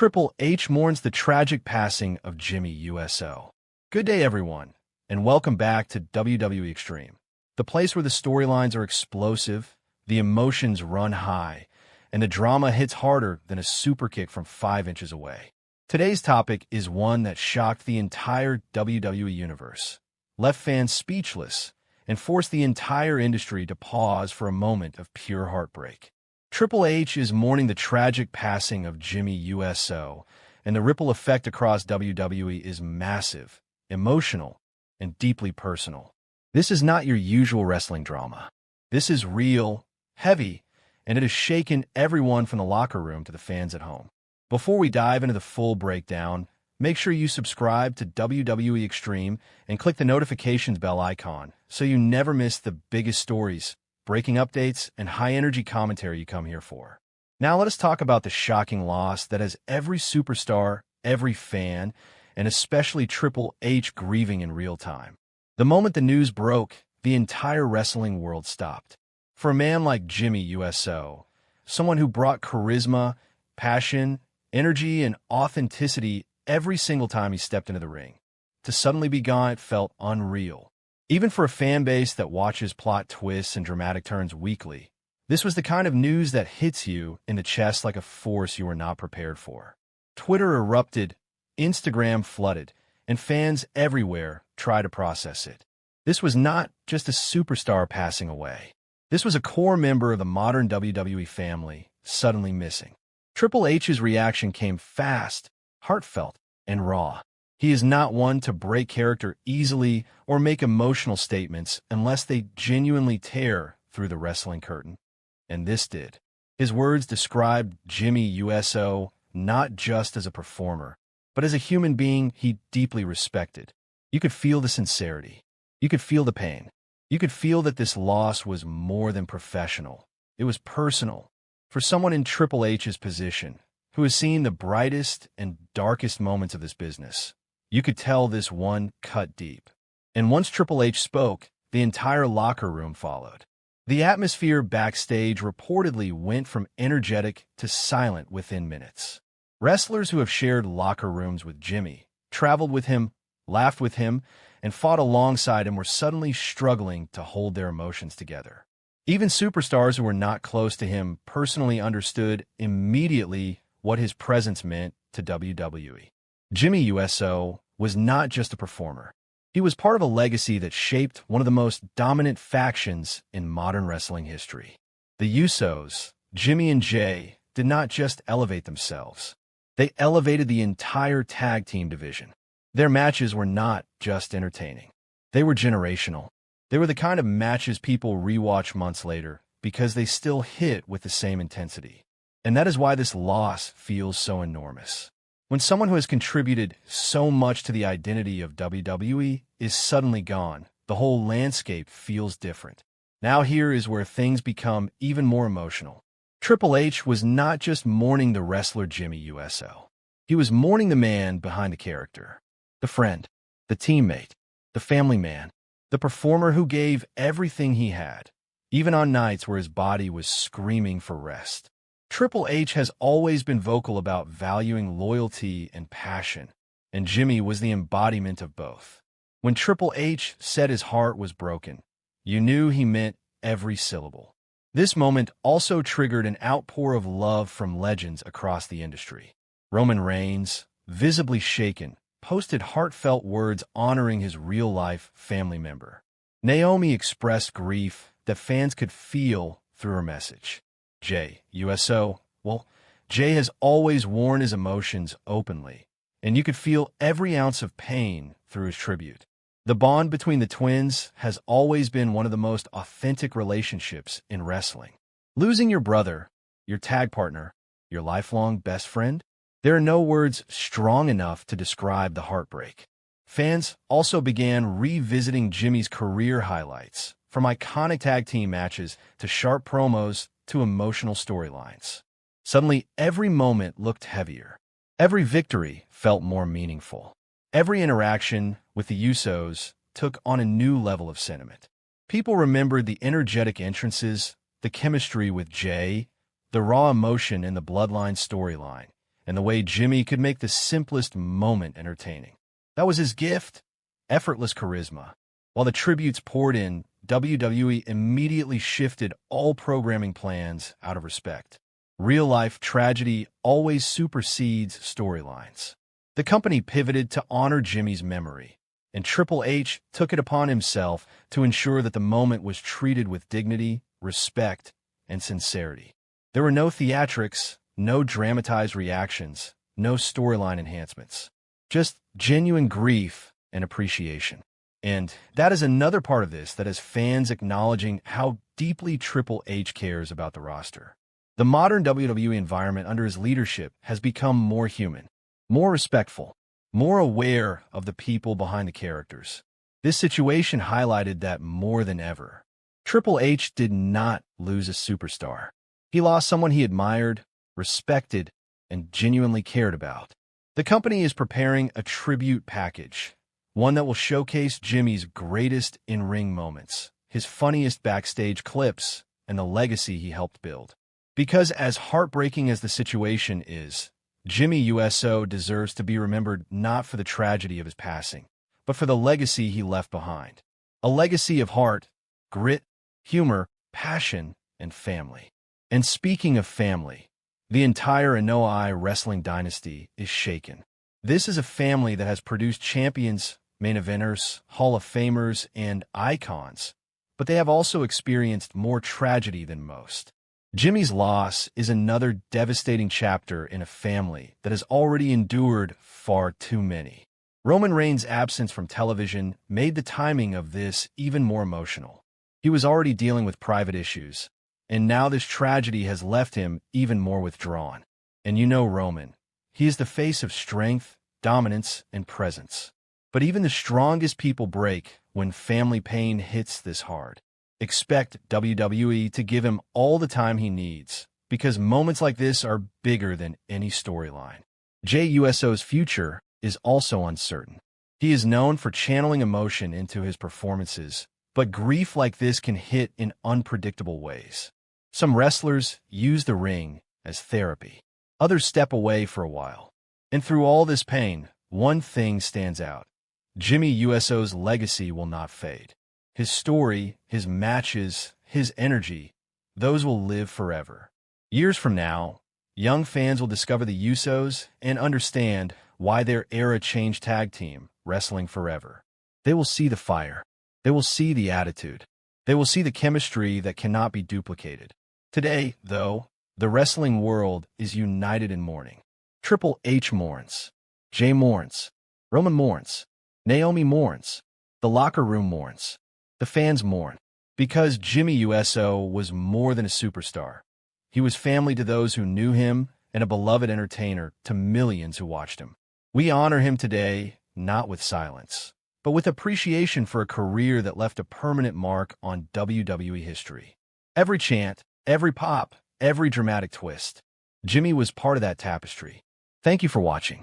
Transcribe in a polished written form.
Triple H mourns the tragic passing of Jimmy Uso. Good day, everyone, and welcome back to WWE Extreme, the place where the storylines are explosive, the emotions run high, and the drama hits harder than a super kick from 5 inches away. Today's topic is one that shocked the entire WWE universe, left fans speechless, and forced the entire industry to pause for a moment of pure heartbreak. Triple H is mourning the tragic passing of Jimmy Uso, and the ripple effect across WWE is massive, emotional, and deeply personal. This is not your usual wrestling drama. This is real, heavy, and it has shaken everyone from the locker room to the fans at home. Before we dive into the full breakdown, make sure you subscribe to WWE Extreme and click the notifications bell icon so you never miss the biggest stories, breaking updates, and high-energy commentary you come here for. Now let us talk about the shocking loss that has every superstar, every fan, and especially Triple H grieving in real time. The moment the news broke, the entire wrestling world stopped. For a man like Jimmy Uso, someone who brought charisma, passion, energy, and authenticity every single time he stepped into the ring, to suddenly be gone, it felt unreal. Even for a fan base that watches plot twists and dramatic turns weekly, this was the kind of news that hits you in the chest like a force you were not prepared for. Twitter erupted, Instagram flooded, and fans everywhere tried to process it. This was not just a superstar passing away. This was a core member of the modern WWE family suddenly missing. Triple H's reaction came fast, heartfelt, and raw. He is not one to break character easily or make emotional statements unless they genuinely tear through the wrestling curtain. And this did. His words described Jimmy Uso not just as a performer, but as a human being he deeply respected. You could feel the sincerity. You could feel the pain. You could feel that this loss was more than professional. It was personal. For someone in Triple H's position, who has seen the brightest and darkest moments of this business, you could tell this one cut deep. And once Triple H spoke, the entire locker room followed. The atmosphere backstage reportedly went from energetic to silent within minutes. Wrestlers who have shared locker rooms with Jimmy, traveled with him, laughed with him, and fought alongside him were suddenly struggling to hold their emotions together. Even superstars who were not close to him personally understood immediately what his presence meant to WWE. Jimmy Uso was not just a performer. He was part of a legacy that shaped one of the most dominant factions in modern wrestling history. The Usos, Jimmy and Jay, did not just elevate themselves. They elevated the entire tag team division. Their matches were not just entertaining. They were generational. They were the kind of matches people rewatch months later because they still hit with the same intensity. And that is why this loss feels so enormous. When someone who has contributed so much to the identity of WWE is suddenly gone, the whole landscape feels different. Now here is where things become even more emotional. Triple H was not just mourning the wrestler Jimmy Uso. He was mourning the man behind the character, the friend, the teammate, the family man, the performer who gave everything he had, even on nights where his body was screaming for rest. Triple H has always been vocal about valuing loyalty and passion, and Jimmy was the embodiment of both. When Triple H said his heart was broken, you knew he meant every syllable. This moment also triggered an outpour of love from legends across the industry. Roman Reigns, visibly shaken, posted heartfelt words honoring his real-life family member. Naomi expressed grief that fans could feel through her message. Jay Uso, Jay has always worn his emotions openly, and you could feel every ounce of pain through his tribute. The bond between the twins has always been one of the most authentic relationships in wrestling. Losing your brother, your tag partner, your lifelong best friend? There are no words strong enough to describe the heartbreak. Fans also began revisiting Jimmy's career highlights, from iconic tag team matches to sharp promos to emotional storylines. Suddenly, every moment looked heavier. Every victory felt more meaningful. Every interaction with the Usos took on a new level of sentiment. People remembered the energetic entrances, the chemistry with Jay, the raw emotion in the Bloodline storyline, and the way Jimmy could make the simplest moment entertaining. That was his gift, effortless charisma. While the tributes poured in, WWE immediately shifted all programming plans out of respect. Real-life tragedy always supersedes storylines. The company pivoted to honor Jimmy's memory, and Triple H took it upon himself to ensure that the moment was treated with dignity, respect, and sincerity. There were no theatrics, no dramatized reactions, no storyline enhancements. Just genuine grief and appreciation. And that is another part of this that has fans acknowledging how deeply Triple H cares about the roster. The modern WWE environment under his leadership has become more human, more respectful, more aware of the people behind the characters. This situation highlighted that more than ever. Triple H did not lose a superstar. He lost someone he admired, respected, and genuinely cared about. The company is preparing a tribute package, one that will showcase Jimmy's greatest in-ring moments, his funniest backstage clips, and the legacy he helped build. Because as heartbreaking as the situation is, Jimmy Uso deserves to be remembered not for the tragedy of his passing, but for the legacy he left behind. A legacy of heart, grit, humor, passion, and family. And speaking of family, the entire Anoa'i wrestling dynasty is shaken. This is a family that has produced champions, main eventers, Hall of Famers, and icons, but they have also experienced more tragedy than most. Jimmy's loss is another devastating chapter in a family that has already endured far too many. Roman Reigns' absence from television made the timing of this even more emotional. He was already dealing with private issues, and now this tragedy has left him even more withdrawn. And you know Roman. He is the face of strength, dominance, and presence. But even the strongest people break when family pain hits this hard. Expect WWE to give him all the time he needs, because moments like this are bigger than any storyline. Jey Uso's future is also uncertain. He is known for channeling emotion into his performances, but grief like this can hit in unpredictable ways. Some wrestlers use the ring as therapy. Others step away for a while. And through all this pain, one thing stands out. Jimmy Uso's legacy will not fade. His story, his matches, his energy, those will live forever. Years from now, young fans will discover the Usos and understand why their era changed tag team wrestling forever. They will see the fire. They will see the attitude. They will see the chemistry that cannot be duplicated. Today, though, the wrestling world is united in mourning. Triple H mourns. Jey mourns. Roman mourns. Naomi mourns. The locker room mourns. The fans mourn. Because Jimmy Uso was more than a superstar. He was family to those who knew him and a beloved entertainer to millions who watched him. We honor him today, not with silence, but with appreciation for a career that left a permanent mark on WWE history. Every chant, every pop, every dramatic twist. Jimmy was part of that tapestry. Thank you for watching.